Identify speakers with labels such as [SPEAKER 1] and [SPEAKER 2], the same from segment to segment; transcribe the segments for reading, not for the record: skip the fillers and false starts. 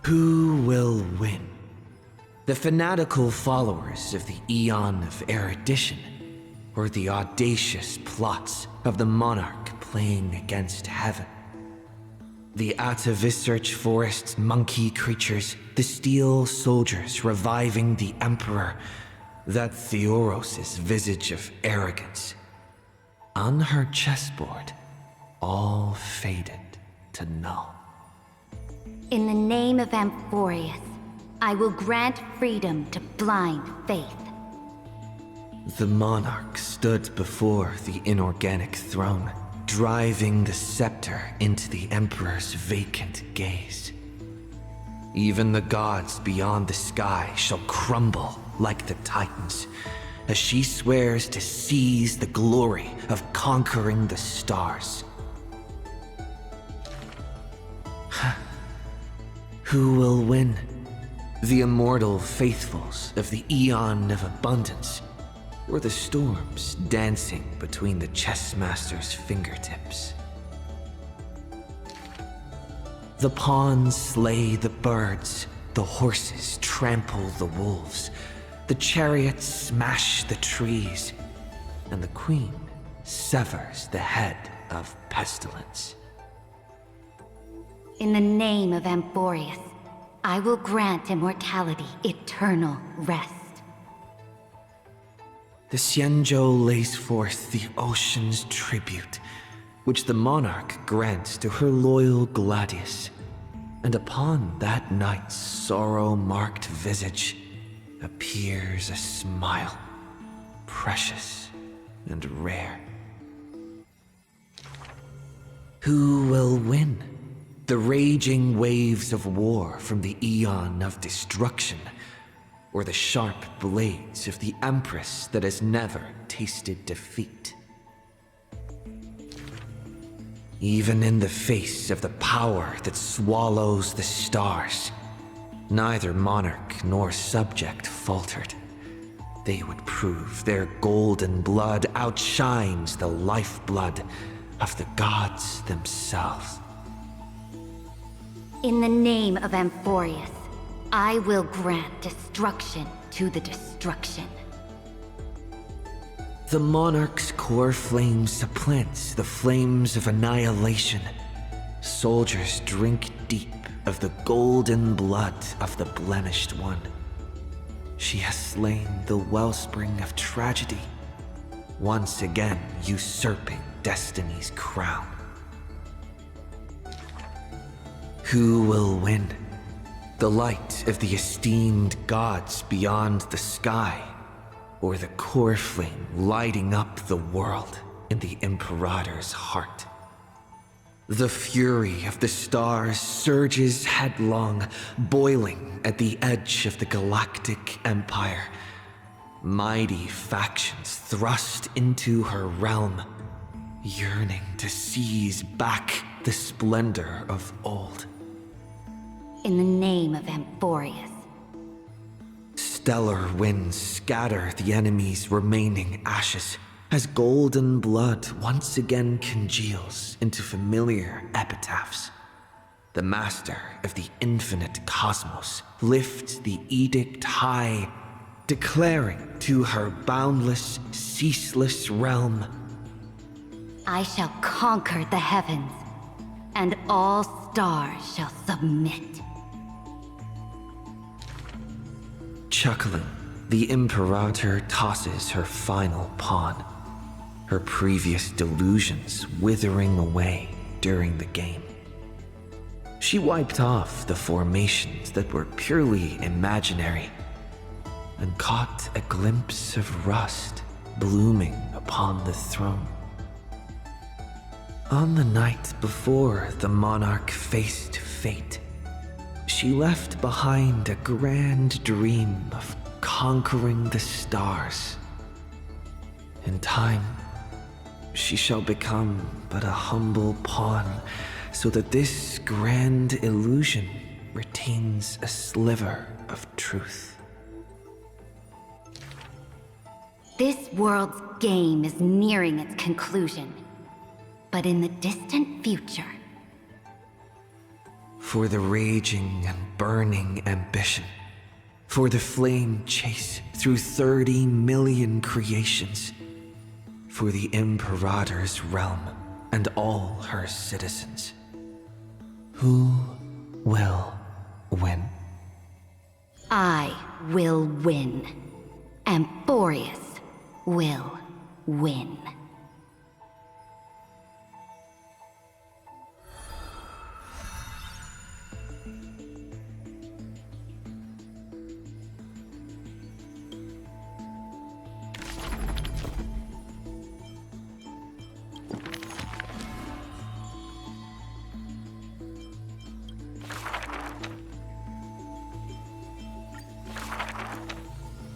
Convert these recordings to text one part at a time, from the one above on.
[SPEAKER 1] Who will win? The fanatical followers of the Eon of Erudition, or the audacious plots of the monarch playing against heaven? The Atavissearch Forest's monkey creatures, the steel soldiers reviving the Emperor, that Theoros' visage of arrogance. On her chessboard, all faded to null.
[SPEAKER 2] In the name of Amphореus, I will grant freedom to blind faith.
[SPEAKER 1] The monarch stood before the inorganic throne, driving the scepter into the Emperor's vacant gaze. Even the gods beyond the sky shall crumble like the Titans, as she swears to seize the glory of conquering the stars. Who will win? The immortal faithfuls of the Eon of Abundance, or the storms dancing between the chessmaster's fingertips? The pawns slay the birds, the horses trample the wolves, the chariots smash the trees, and the queen severs the head of pestilence.
[SPEAKER 2] In the name of Amphореus, I will grant immortality eternal rest.
[SPEAKER 1] The Xianzhou lays forth the ocean's tribute, which the monarch grants to her loyal Gladius, and upon that night's sorrow-marked visage appears a smile, precious and rare. Who will win? The raging waves of war from the Eon of Destruction, or the sharp blades of the Empress that has never tasted defeat? Even in the face of the power that swallows the stars, neither monarch nor subject faltered. They would prove their golden blood outshines the lifeblood of the gods themselves.
[SPEAKER 2] In the name of Amphореus, I will grant destruction to the destruction.
[SPEAKER 1] The monarch's core flame supplants the flames of annihilation. Soldiers drink deep of the golden blood of the blemished one. She has slain the wellspring of tragedy, once again usurping destiny's crown. Who will win? The light of the esteemed gods beyond the sky, or the core flame lighting up the world in the Imperator's heart? The fury of the stars surges headlong, boiling at the edge of the galactic empire. Mighty factions thrust into her realm, yearning to seize back the splendor of old.
[SPEAKER 2] In the name of Amphореus.
[SPEAKER 1] Stellar winds scatter the enemy's remaining ashes, as golden blood once again congeals into familiar epitaphs. The master of the infinite cosmos lifts the edict high, declaring to her boundless, ceaseless realm,
[SPEAKER 2] I shall conquer the heavens, and all stars shall submit.
[SPEAKER 1] Chuckling, the Imperator tosses her final pawn, her previous delusions withering away during the game. She wiped off the formations that were purely imaginary and caught a glimpse of rust blooming upon the throne. On the night before the monarch faced fate, she left behind a grand dream of conquering the stars. In time, she shall become but a humble pawn, so that this grand illusion retains a sliver of truth.
[SPEAKER 2] This world's game is nearing its conclusion, but in the distant future.
[SPEAKER 1] For the raging and burning ambition. For the flame chase through 30 million creations. For the Imperator's realm and all her citizens. Who will win?
[SPEAKER 2] I will win. Amphorius will win.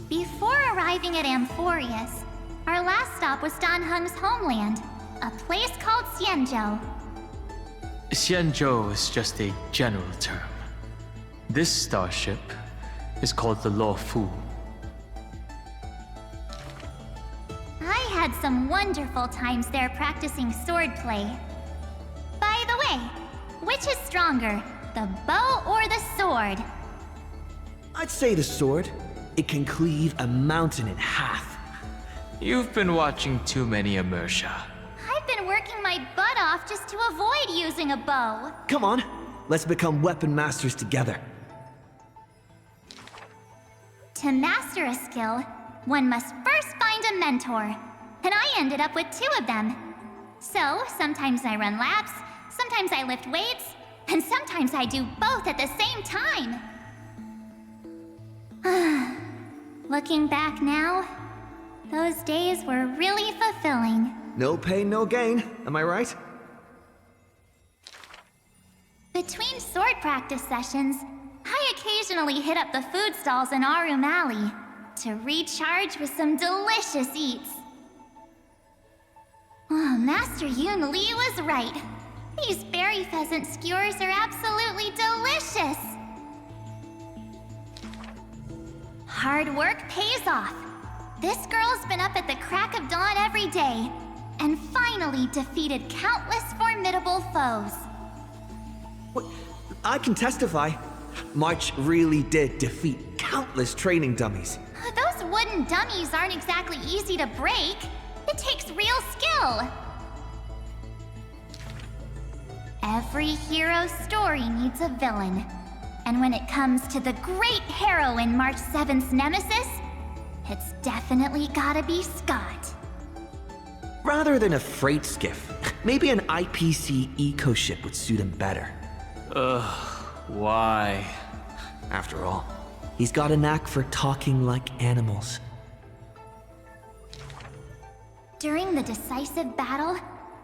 [SPEAKER 3] Before arriving at Amphореus, our last stop was Dan Heng's homeland, a place called Xianzhou.
[SPEAKER 4] Xianzhou is just a general term. This starship is called the Luofu.
[SPEAKER 3] I had some wonderful times there practicing swordplay. By the way, which is stronger, the bow or the sword?
[SPEAKER 1] I'd say the sword. It can cleave a mountain in half.
[SPEAKER 4] You've been watching too many immersia.
[SPEAKER 3] I've been working my butt off just to avoid using a bow.
[SPEAKER 1] Come on, let's become weapon masters together.
[SPEAKER 3] To master a skill, one must first find a mentor. And I ended up with 2 of them. So, sometimes I run laps, sometimes I lift weights, and sometimes I do both at the same time. Looking back now, those days were really fulfilling.
[SPEAKER 1] No pain, no gain, am I right?
[SPEAKER 3] Between sword practice sessions, I occasionally hit up the food stalls in Arum Alley to recharge with some delicious eats. Oh, Master Yun Li was right. These berry pheasant skewers are absolutely delicious. Hard work pays off. This girl's been up at the crack of dawn every day, and finally defeated countless formidable foes.
[SPEAKER 1] What? I can testify. March really did defeat countless training dummies.
[SPEAKER 3] Those wooden dummies aren't exactly easy to break. It takes real skill. Every hero's story needs a villain. And when it comes to the great heroine March 7th's nemesis, it's definitely gotta be Scott.
[SPEAKER 1] Rather than a freight skiff, maybe an IPC eco-ship would suit him better.
[SPEAKER 4] Why?
[SPEAKER 1] After all, he's got a knack for talking like animals.
[SPEAKER 3] During the decisive battle,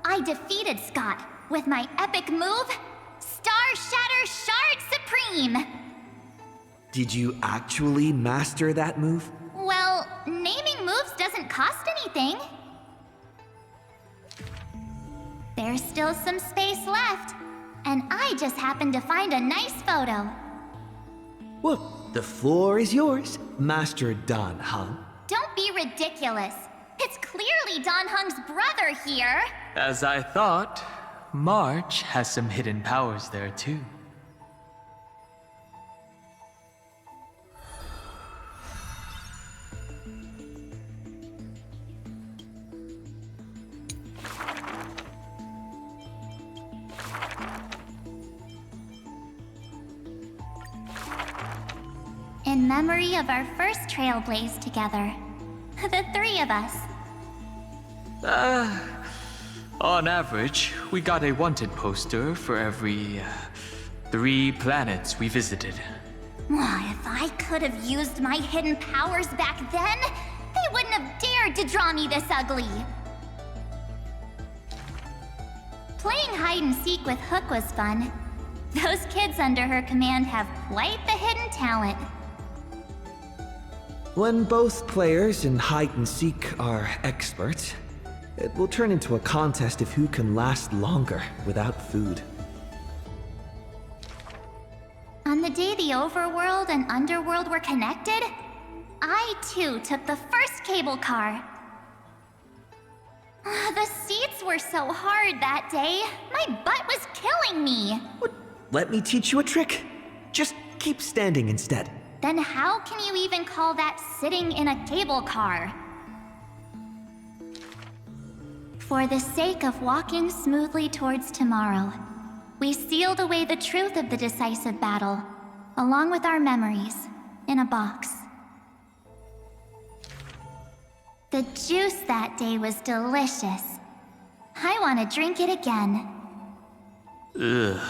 [SPEAKER 3] I defeated Scott with my epic move, Star Shatter Shard Supreme!
[SPEAKER 1] Did you actually master that move?
[SPEAKER 3] Well, naming moves doesn't cost anything. There's still some space left, and I just happened to find a nice photo.
[SPEAKER 1] Well, the floor is yours, Master Dan Heng.
[SPEAKER 3] Don't be ridiculous. It's clearly Dan Heng's brother here.
[SPEAKER 4] As I thought, March has some hidden powers there too.
[SPEAKER 3] In memory of our first trailblaze together. The 3 of us.
[SPEAKER 4] On average, we got a wanted poster for every 3 planets we visited.
[SPEAKER 3] If I could have used my hidden powers back then, they wouldn't have dared to draw me this ugly. Playing hide and seek with Hook was fun. Those kids under her command have quite the hidden talent.
[SPEAKER 1] When both players in hide and seek are experts, it will turn into a contest of who can last longer without food.
[SPEAKER 3] On the day the overworld and underworld were connected, I too took the first cable car. The seats were so hard that day, my butt was killing me.
[SPEAKER 1] let me teach you a trick. Just keep standing instead.
[SPEAKER 3] Then how can you even call that sitting in a cable car? For the sake of walking smoothly towards tomorrow, we sealed away the truth of the decisive battle, along with our memories, in a box. The juice that day was delicious. I want to drink it again.
[SPEAKER 4] Ugh,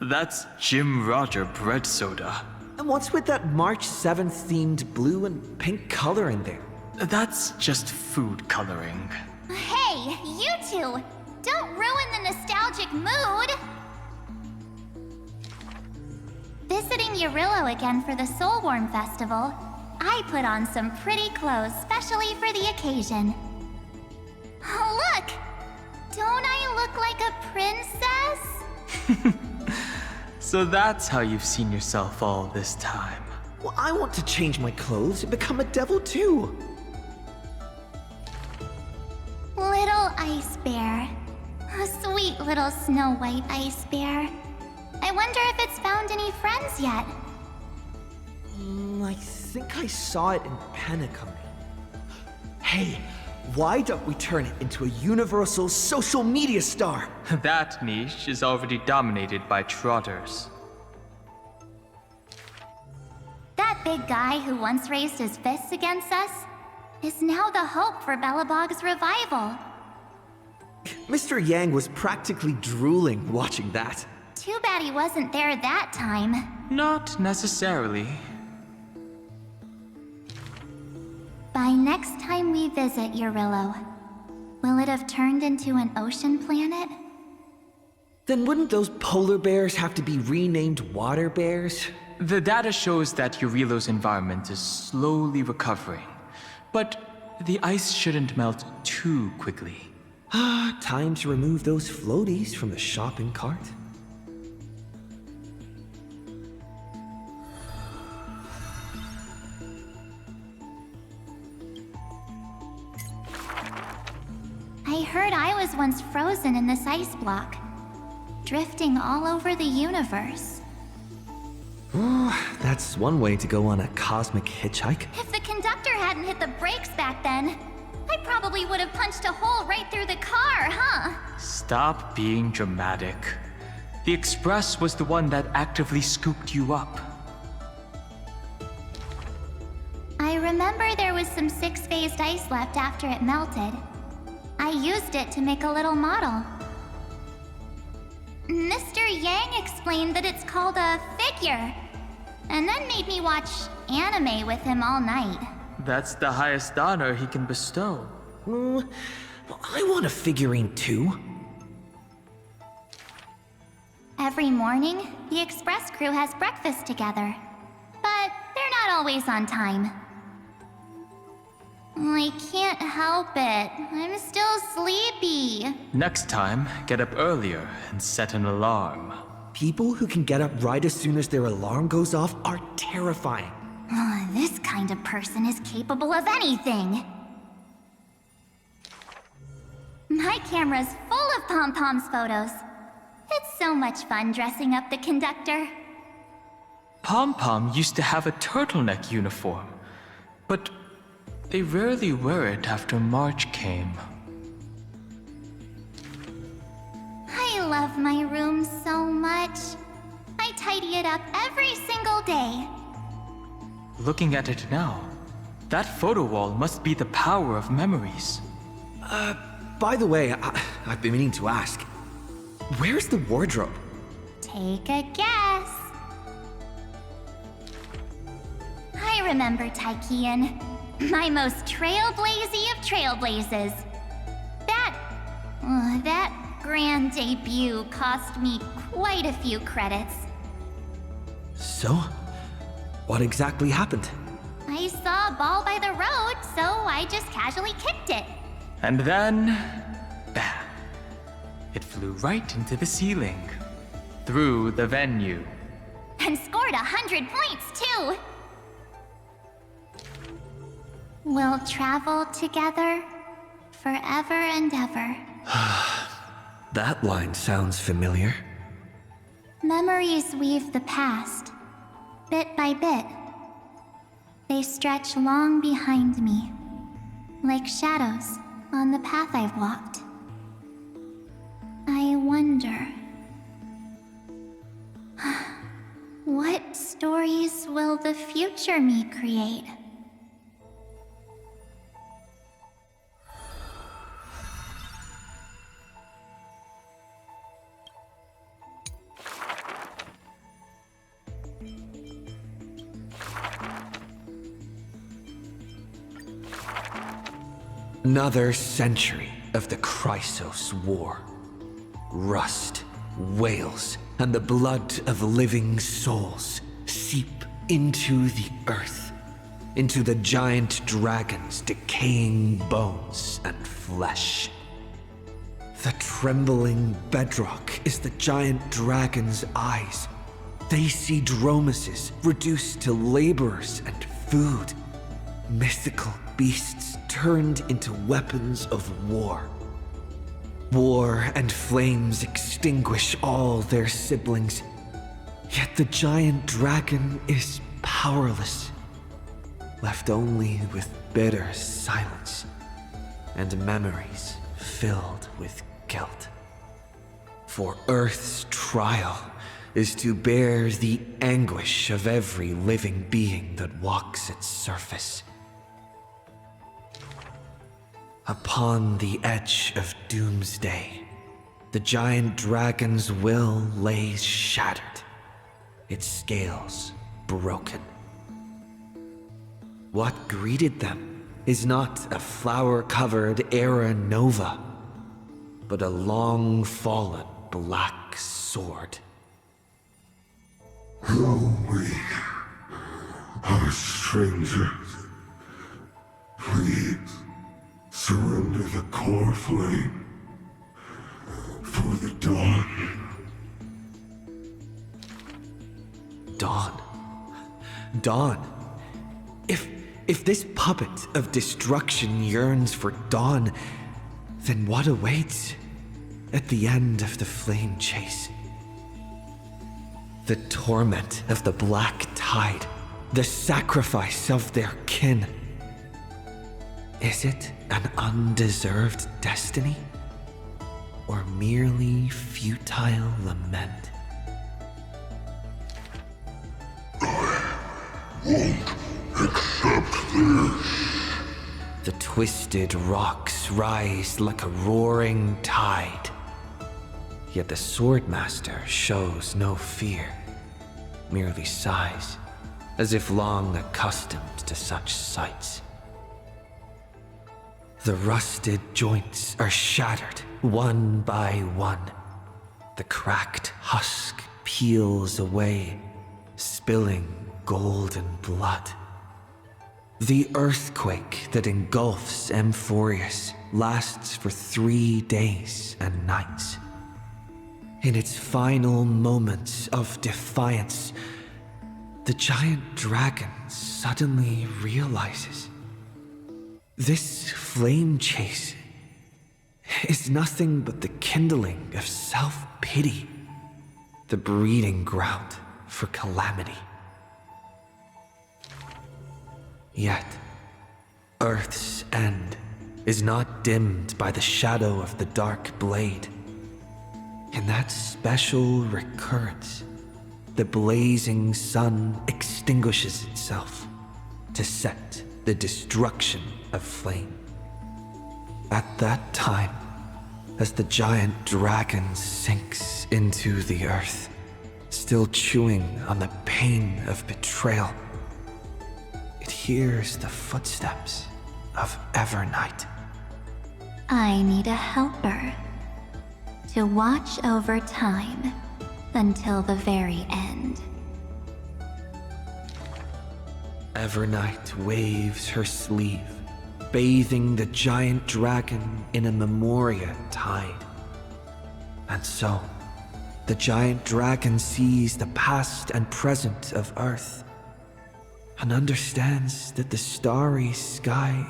[SPEAKER 4] that's Jim Roger bread soda.
[SPEAKER 1] And what's with that March 7th themed blue and pink color in there?
[SPEAKER 4] That's just food coloring.
[SPEAKER 3] Hey, you two! Don't ruin the nostalgic mood! Visiting Urillo again for the Soulworm Festival, I put on some pretty clothes specially for the occasion. Oh, look! Don't I look like a princess?
[SPEAKER 4] So that's how you've seen yourself all this time.
[SPEAKER 1] Well, I want to change my clothes and become a devil too.
[SPEAKER 3] Little ice bear. A sweet little Snow White ice bear. I wonder if it's found any friends yet.
[SPEAKER 1] I think I saw it in Penacony. Hey, why don't we turn it into a universal social media star?
[SPEAKER 4] That niche is already dominated by trotters.
[SPEAKER 3] That big guy who once raised his fists against us is now the hope for Belobog's revival.
[SPEAKER 1] Mr. Yang was practically drooling watching that.
[SPEAKER 3] Too bad he wasn't there that time.
[SPEAKER 4] Not necessarily.
[SPEAKER 3] By next time we visit Urillo, will it have turned into an ocean planet?
[SPEAKER 1] Then wouldn't those polar bears have to be renamed water bears?
[SPEAKER 4] The data shows that Urillo's environment is slowly recovering, but the ice shouldn't melt too quickly.
[SPEAKER 1] Time to remove those floaties from the shopping cart.
[SPEAKER 3] I heard I was once frozen in this ice block, drifting all over the universe.
[SPEAKER 1] That's one way to go on a cosmic hitchhike.
[SPEAKER 3] If the conductor hadn't hit the brakes back then, I probably would have punched a hole right through the car, huh?
[SPEAKER 4] Stop being dramatic. The Express was the one that actively scooped you up.
[SPEAKER 3] I remember there was some six-phased ice left after it melted. I used it to make a little model. Mr. Yang explained that it's called a figure, and then made me watch anime with him all night.
[SPEAKER 4] That's the highest honor he can bestow.
[SPEAKER 1] Well, I want a figurine too.
[SPEAKER 3] Every morning, the Express crew has breakfast together, but they're not always on time. I can't help it. I'm still sleepy.
[SPEAKER 4] Next time, get up earlier and set an alarm.
[SPEAKER 1] People who can get up right as soon as their alarm goes off are terrifying.
[SPEAKER 3] This kind of person is capable of anything. My camera's full of Pom-Pom's photos. It's so much fun dressing up the conductor.
[SPEAKER 4] Pom-Pom used to have a turtleneck uniform, but they rarely wear it after March came.
[SPEAKER 3] I love my room so much. I tidy it up every single day.
[SPEAKER 4] Looking at it now, that photo wall must be the power of memories.
[SPEAKER 1] By the way, I've been meaning to ask. Where's the wardrobe?
[SPEAKER 3] Take a guess. I remember Taikian, my most trailblazy of trailblazes. That grand debut cost me quite a few credits.
[SPEAKER 1] So, what exactly happened?
[SPEAKER 3] I saw a ball by the road, so I just casually kicked it.
[SPEAKER 4] And then, bam! It flew right into the ceiling, through the venue.
[SPEAKER 3] And scored 100 points, too! We'll travel together forever and ever.
[SPEAKER 1] That line sounds familiar.
[SPEAKER 3] Memories weave the past, bit by bit. They stretch long behind me, like shadows on the path I've walked. I wonder, what stories will the future me create?
[SPEAKER 1] Another century of the Chrysos War. Rust, wails, and the blood of living souls seep into the earth, into the giant dragon's decaying bones and flesh. The trembling bedrock is the giant dragon's eyes. They see dromuses reduced to laborers and food. Mythical beasts turned into weapons of war. War and flames extinguish all their siblings, yet the giant dragon is powerless, left only with bitter silence and memories filled with guilt. For Earth's trial is to bear the anguish of every living being that walks its surface. Upon the edge of doomsday, the giant dragon's will lays shattered, its scales broken. What greeted them is not a flower-covered era nova, but a long-fallen black sword.
[SPEAKER 5] Though we are strangers, please surrender the core flame for the dawn.
[SPEAKER 1] Dawn. Dawn. If this puppet of destruction yearns for dawn, then what awaits at the end of the flame chase? The torment of the black tide, the sacrifice of their kin. Is it an undeserved destiny? Or merely futile lament?
[SPEAKER 5] Won't accept this.
[SPEAKER 1] The twisted rocks rise like a roaring tide. Yet the Swordmaster shows no fear, merely sighs, as if long accustomed to such sights. The rusted joints are shattered, one by one. The cracked husk peels away, spilling golden blood. The earthquake that engulfs Amfореus lasts for 3 days and nights. In its final moments of defiance, the giant dragon suddenly realizes this flame chase is nothing but the kindling of self-pity, the breeding ground for calamity. Yet, Earth's end is not dimmed by the shadow of the dark blade. In that special recurrence, the blazing sun extinguishes itself to set the destruction of flame. At that time, as the giant dragon sinks into the earth, still chewing on the pain of betrayal, it hears the footsteps of Evernight.
[SPEAKER 3] I need a helper to watch over time until the very end.
[SPEAKER 1] Evernight waves her sleeve, bathing the giant dragon in a memoria tide. And so, the giant dragon sees the past and present of Earth, and understands that the starry sky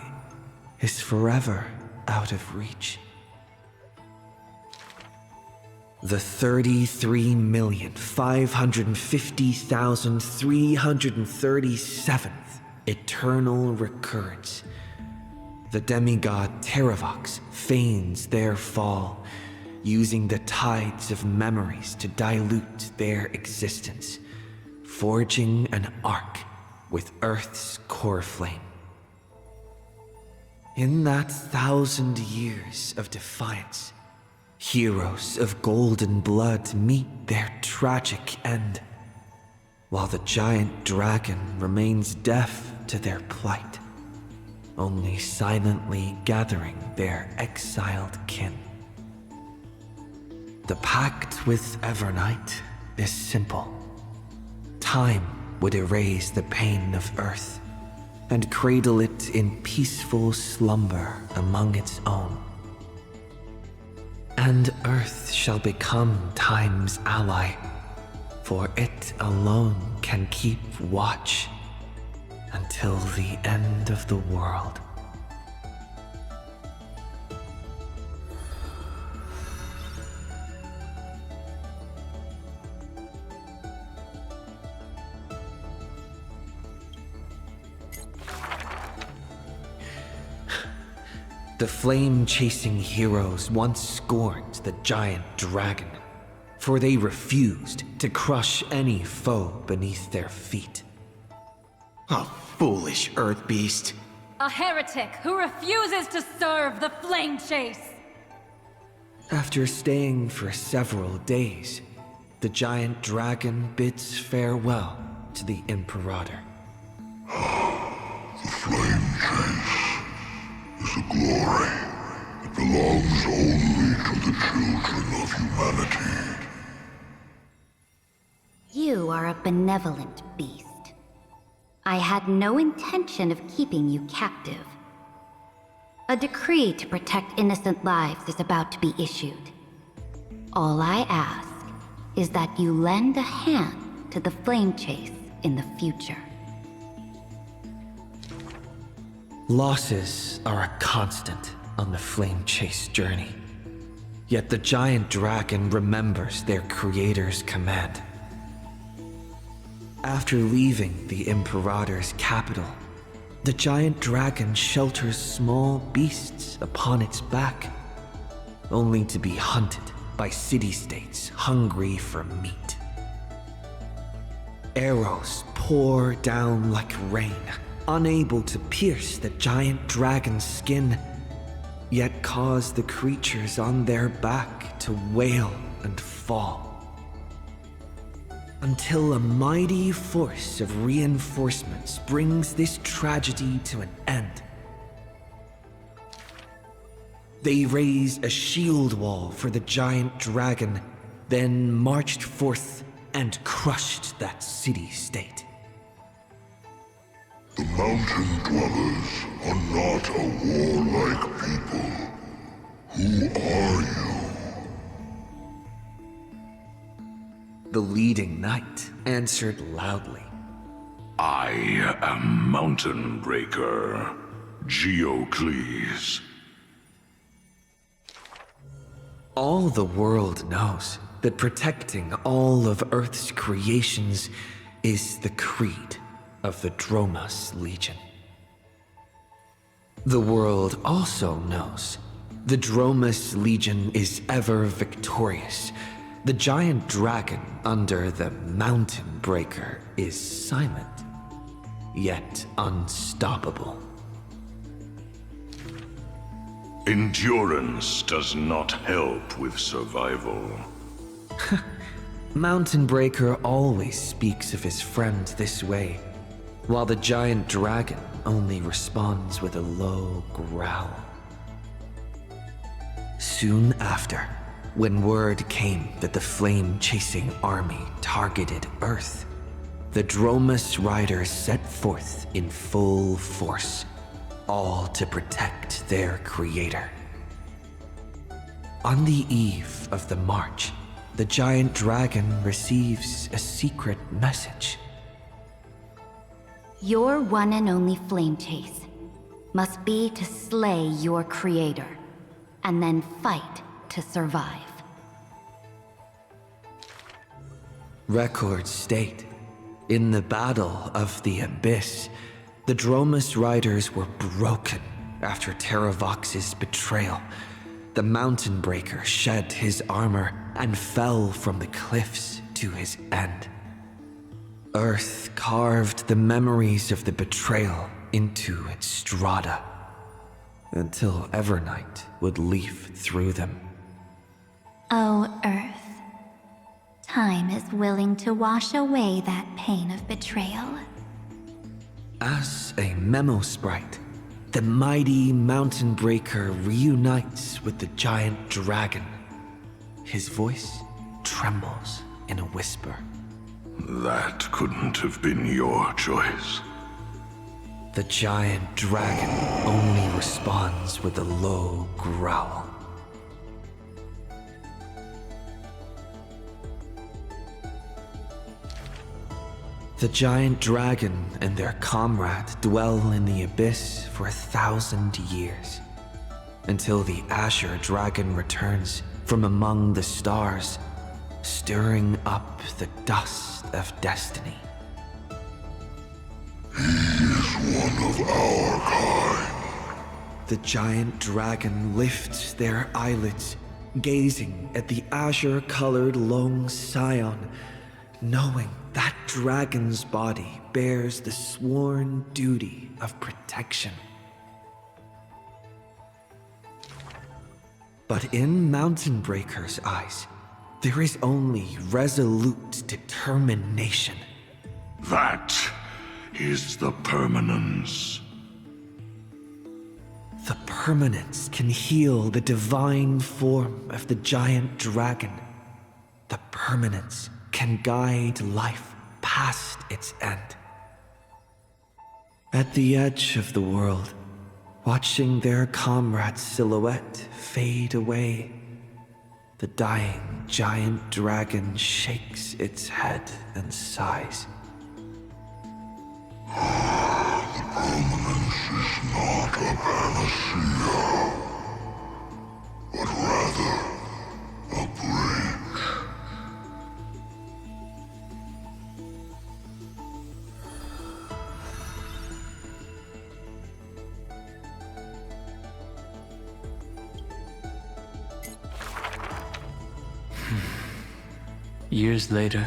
[SPEAKER 1] is forever out of reach. The 33,550,337th eternal recurrence. The demigod Terravox feigns their fall, using the tides of memories to dilute their existence, forging an arc with Earth's core flame. In that 1,000 years of defiance, heroes of golden blood meet their tragic end, while the giant dragon remains deaf to their plight, only silently gathering their exiled kin. The pact with Evernight is simple. Time would erase the pain of Earth and cradle it in peaceful slumber among its own. And Earth shall become Time's ally, for it alone can keep watch until the end of the world. The flame-chasing heroes once scorned the giant dragon, for they refused to crush any foe beneath their feet.
[SPEAKER 6] A foolish earth beast.
[SPEAKER 7] A heretic who refuses to serve the flame chase!
[SPEAKER 1] After staying for several days, the giant dragon bids farewell to the Imperator.
[SPEAKER 5] The flame chase is a glory that belongs only to the children of humanity.
[SPEAKER 2] You are a benevolent beast. I had no intention of keeping you captive. A decree to protect innocent lives is about to be issued. All I ask is that you lend a hand to the flame chase in the future.
[SPEAKER 1] Losses are a constant on the flame chase journey. Yet the giant dragon remembers their creator's command. After leaving the Imperator's capital, the giant dragon shelters small beasts upon its back, only to be hunted by city-states hungry for meat. Arrows pour down like rain, unable to pierce the giant dragon's skin, yet cause the creatures on their back to wail and fall. Until a mighty force of reinforcements brings this tragedy to an end. They raised a shield wall for the giant dragon, then marched forth and crushed that city-state.
[SPEAKER 5] The mountain dwellers are not a warlike people. Who are you?
[SPEAKER 1] The leading knight answered loudly.
[SPEAKER 5] I am Mountain Breaker, Geocles.
[SPEAKER 1] All the world knows that protecting all of Earth's creations is the creed of the Dromas Legion. The world also knows the Dromas Legion is ever victorious. The giant dragon under the Mountain Breaker is silent, yet unstoppable.
[SPEAKER 5] Endurance does not help with survival.
[SPEAKER 1] Mountain Breaker always speaks of his friend this way, while the giant dragon only responds with a low growl. Soon after, when word came that the flame-chasing army targeted Earth, the Dromas riders set forth in full force, all to protect their creator. On the eve of the march, the giant dragon receives a secret message.
[SPEAKER 2] Your one and only flame chase must be to slay your creator, and then fight to survive.
[SPEAKER 1] Records state, in the Battle of the Abyss, the Dromus riders were broken after Terravox's betrayal. The Mountain Breaker shed his armor and fell from the cliffs to his end. Earth carved the memories of the betrayal into its strata, until Evernight would leaf through them.
[SPEAKER 3] Oh, Earth. Time is willing to wash away that pain of betrayal.
[SPEAKER 1] As a memo sprite, the mighty Mountain Breaker reunites with the giant dragon. His voice trembles in a whisper.
[SPEAKER 5] That couldn't have been your choice.
[SPEAKER 1] The giant dragon only responds with a low growl. The giant dragon and their comrade dwell in the abyss for 1,000 years, until the Azure Dragon returns from among the stars, stirring up the dust of destiny.
[SPEAKER 5] He is one of our kind.
[SPEAKER 1] The giant dragon lifts their eyelids, gazing at the azure-colored long scion, knowing that dragon's body bears the sworn duty of protection. But in Mountain Breaker's eyes, there is only resolute determination.
[SPEAKER 5] That is the permanence.
[SPEAKER 1] The permanence can heal the divine form of the giant dragon. The permanence can guide life past its end. At the edge of the world, watching their comrade's silhouette fade away, the dying giant dragon shakes its head and sighs.
[SPEAKER 5] The permanence is not a panacea, but rather a bridge.
[SPEAKER 4] Years later,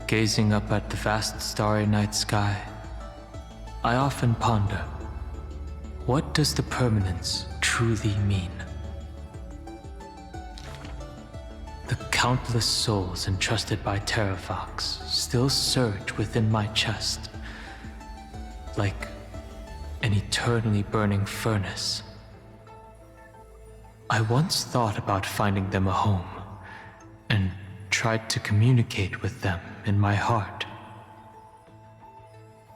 [SPEAKER 4] gazing up at the vast starry night sky, I often ponder, what does the permanence truly mean? The countless souls entrusted by Terravox still surge within my chest, like an eternally burning furnace. I once thought about finding them a home, and tried to communicate with them in my heart.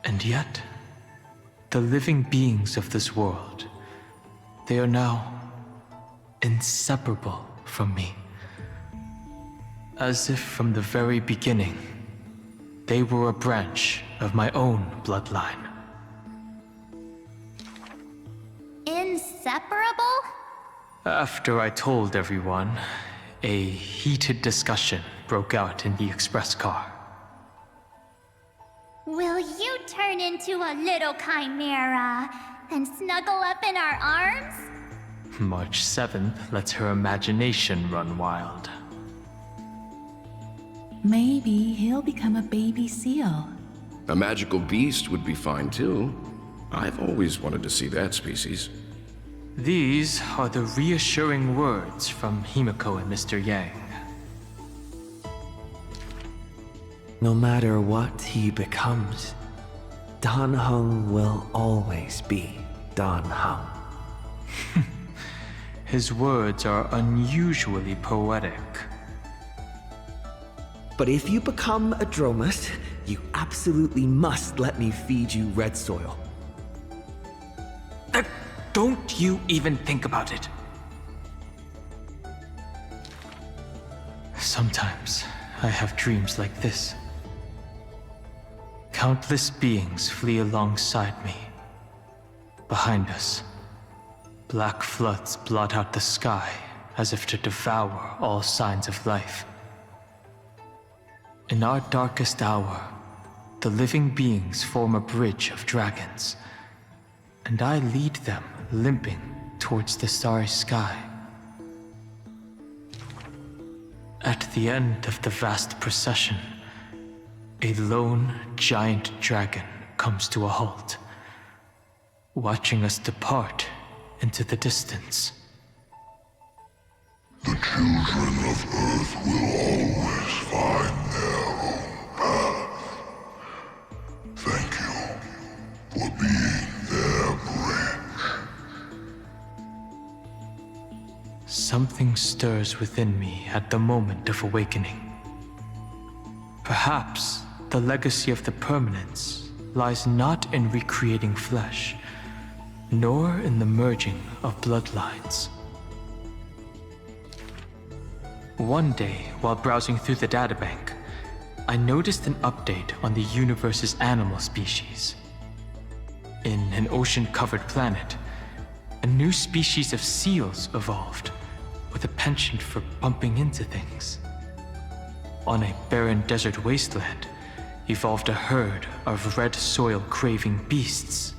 [SPEAKER 4] And yet, the living beings of this world, they are now inseparable from me. As if from the very beginning, they were a branch of my own bloodline.
[SPEAKER 3] Inseparable?
[SPEAKER 4] After I told everyone, a heated discussion broke out in the express car.
[SPEAKER 3] Will you turn into a little chimera and snuggle up in our arms?
[SPEAKER 4] March 7th lets her imagination run wild.
[SPEAKER 8] Maybe he'll become a baby seal.
[SPEAKER 9] A magical beast would be fine too. I've always wanted to see that species.
[SPEAKER 4] These are the reassuring words from Himiko and Mr. Yang.
[SPEAKER 1] No matter what he becomes, Dan Heng will always be Dan Heng.
[SPEAKER 4] His words are unusually poetic.
[SPEAKER 1] But if you become a Dromus, you absolutely must let me feed you red soil.
[SPEAKER 4] Don't you even think about it. Sometimes I have dreams like this. Countless beings flee alongside me. Behind us, black floods blot out the sky as if to devour all signs of life. In our darkest hour, the living beings form a bridge of dragons, and I lead them limping towards the starry sky. At the end of the vast procession, a lone giant dragon comes to a halt, watching us depart into the distance.
[SPEAKER 5] The children of Earth will always find their own path. Thank you for being their bridge.
[SPEAKER 4] Something stirs within me at the moment of awakening. Perhaps the legacy of the permanence lies not in recreating flesh, nor in the merging of bloodlines. One day, while browsing through the databank, I noticed an update on the universe's animal species. In an ocean-covered planet, a new species of seals evolved, with a penchant for bumping into things. On a barren desert wasteland, evolved a herd of red soil-craving beasts.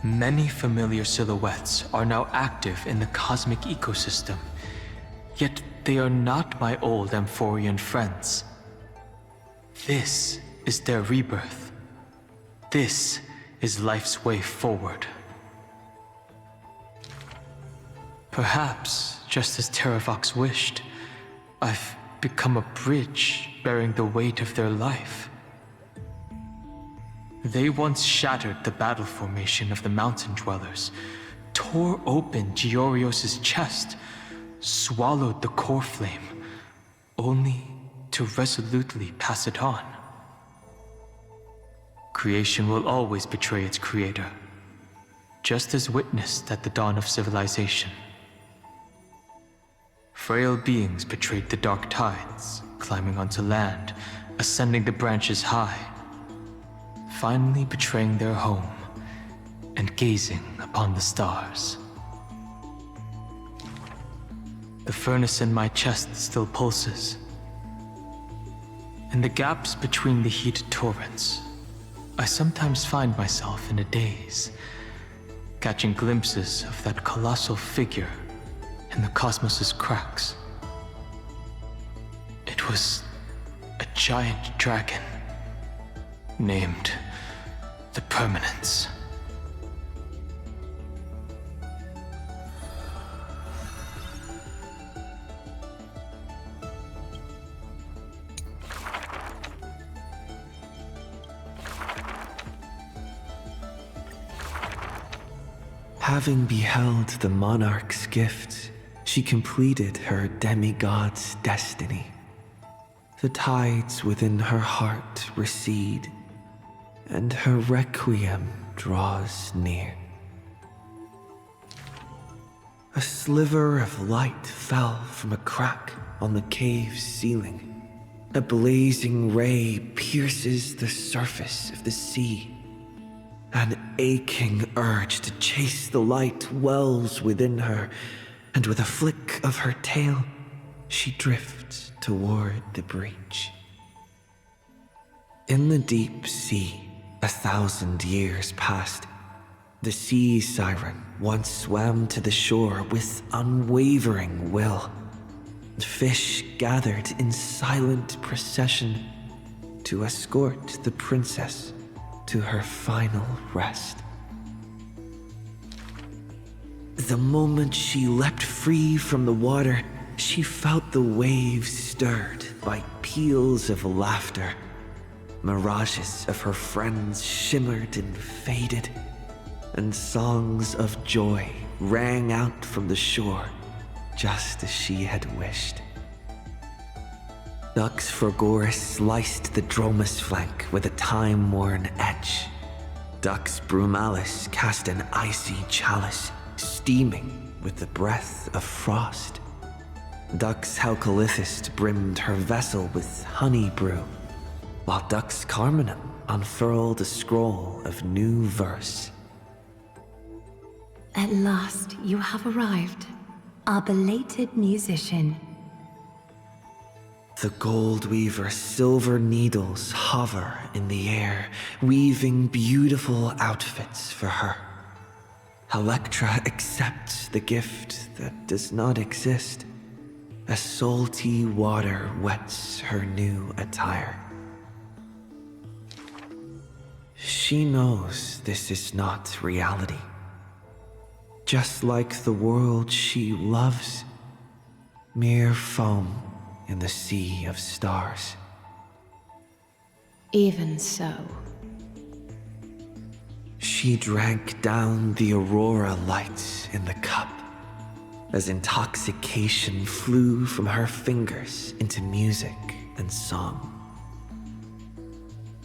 [SPEAKER 4] Many familiar silhouettes are now active in the cosmic ecosystem, yet they are not my old Amphorian friends. This is their rebirth. This is life's way forward. Perhaps, just as Terravox wished, I've become a bridge bearing the weight of their life. They once shattered the battle formation of the mountain dwellers, tore open Giorios's chest, swallowed the core flame, only to resolutely pass it on. Creation will always betray its creator, just as witnessed at the dawn of civilization. Frail beings betrayed the dark tides, climbing onto land, ascending the branches high, finally betraying their home and gazing upon the stars. The furnace in my chest still pulses. In the gaps between the heated torrents, I sometimes find myself in a daze, catching glimpses of that colossal figure in the cosmos's cracks. It was a giant dragon named the Permanence.
[SPEAKER 1] Having beheld the monarch's gifts, she completed her demigod's destiny. The tides within her heart recede, and her requiem draws near. A sliver of light fell from a crack on the cave's ceiling. A blazing ray pierces the surface of the sea. An aching urge to chase the light wells within her, and with a flick of her tail, she drifts toward the breach. In the deep sea, 1,000 years passed. The sea siren once swam to the shore with unwavering will. Fish gathered in silent procession to escort the princess to her final rest. The moment she leapt free from the water, she felt the waves stirred by peals of laughter. Mirages of her friends shimmered and faded, and songs of joy rang out from the shore, just as she had wished. Dux Forgoris sliced the Dromus flank with a time-worn edge. Dux Brumalis cast an icy chalice, steaming with the breath of frost. Dux Halcolithist brimmed her vessel with honey brew, while Dux Carminum unfurled a scroll of new verse.
[SPEAKER 8] At last you have arrived, our belated musician.
[SPEAKER 1] The gold weaver's silver needles hover in the air, weaving beautiful outfits for her. Electra accepts the gift that does not exist, as salty water wets her new attire. She knows this is not reality. Just like the world she loves, mere foam in the sea of stars.
[SPEAKER 8] Even so.
[SPEAKER 1] She drank down the aurora lights in the cup, as intoxication flew from her fingers into music and song.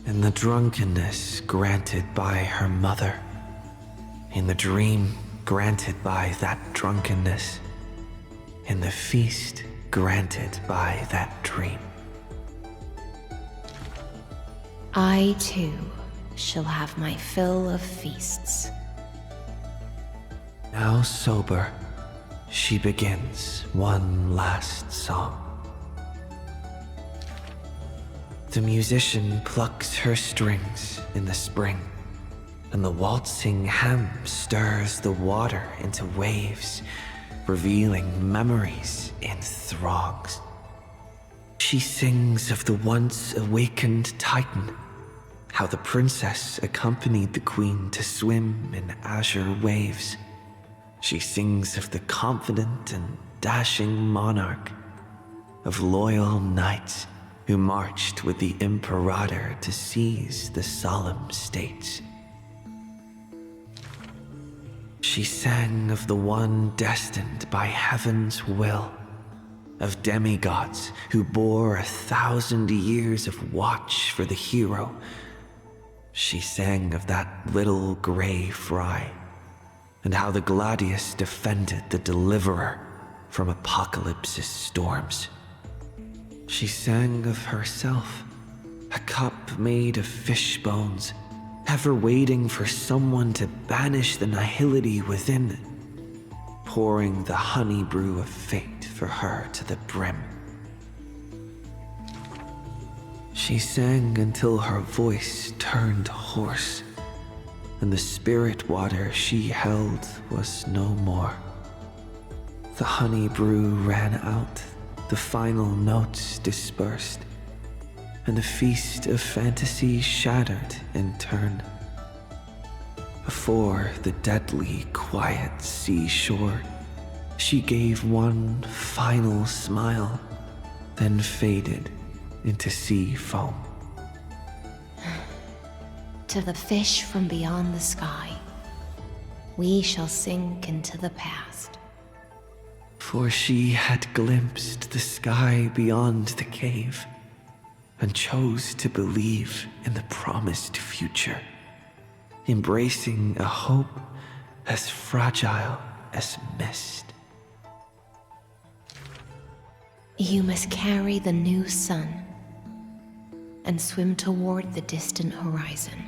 [SPEAKER 1] In the drunkenness granted by her mother, in the dream granted by that drunkenness, in the feast granted by that dream.
[SPEAKER 8] I too shall have my fill of feasts.
[SPEAKER 1] Now sober, she begins one last song. The musician plucks her strings in the spring, and the waltzing hem stirs the water into waves, revealing memories in throngs. She sings of the once awakened Titan, how the princess accompanied the queen to swim in azure waves. She sings of the confident and dashing monarch, of loyal knights who marched with the Imperator to seize the solemn states. She sang of the one destined by heaven's will, of demigods who bore 1,000 years of watch for the hero. She sang of that little gray fry, and how the Gladius defended the Deliverer from Apocalypse's storms. She sang of herself, a cup made of fish bones, ever waiting for someone to banish the nihility within, pouring the honey brew of fate for her to the brim. She sang until her voice turned hoarse, and the spirit water she held was no more. The honey brew ran out, the final notes dispersed, and the feast of fantasy shattered in turn. Before the deadly quiet seashore, she gave one final smile, then faded into sea foam.
[SPEAKER 8] To the fish from beyond the sky, we shall sink into the past.
[SPEAKER 1] For she had glimpsed the sky beyond the cave, and chose to believe in the promised future, embracing a hope as fragile as mist.
[SPEAKER 8] You must carry the new sun and swim toward the distant horizon.